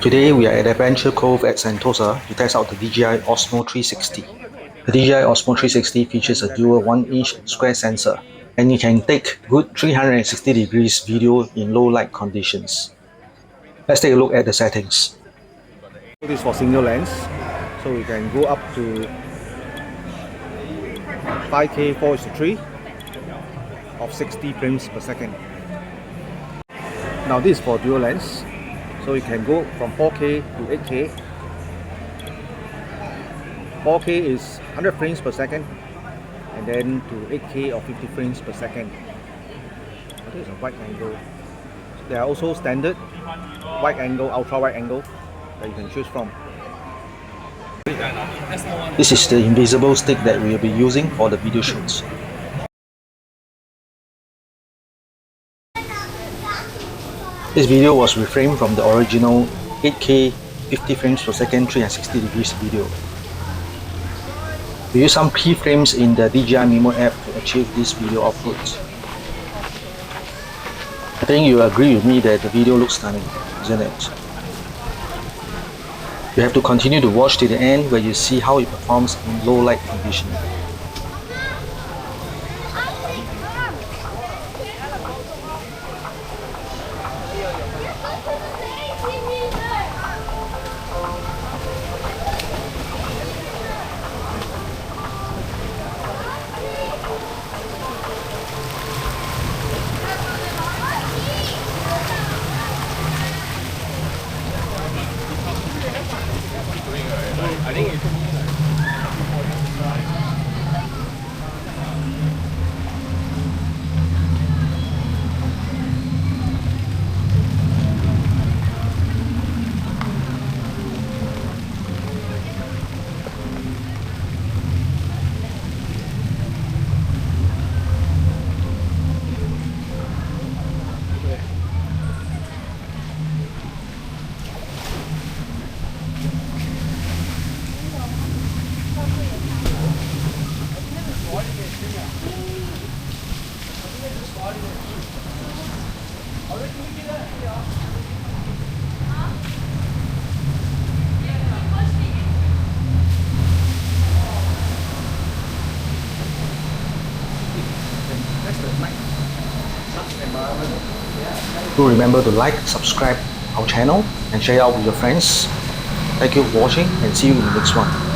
Today we are at Adventure Cove at Sentosa to test out the DJI Osmo 360. The DJI Osmo 360 features a dual 1-inch square sensor, and it can take good 360 degrees video in low light conditions. Let's take a look at the settings. This is for single lens, so we can go up to 5K 4:3 of 60 frames per second. Now this is for dual lens, so you can go from 4K to 8K. 4K is 100 frames per second, and then to 8K or 50 frames per second. This is a wide angle. There are also standard wide angle, ultra wide angle that you can choose from. This is the invisible stick that we will be using for the video shoots. This video was reframed from the original 8K 50 frames per second 360 degrees video. We use some keyframes in the DJI Memo app to achieve this video output. I think you agree with me that the video looks stunning, isn't it? You have to continue to watch till the end where you see how it performs in low light conditions. I think it's Do remember to like, subscribe our channel and share it out with your friends. Thank you for watching and see you in the next one.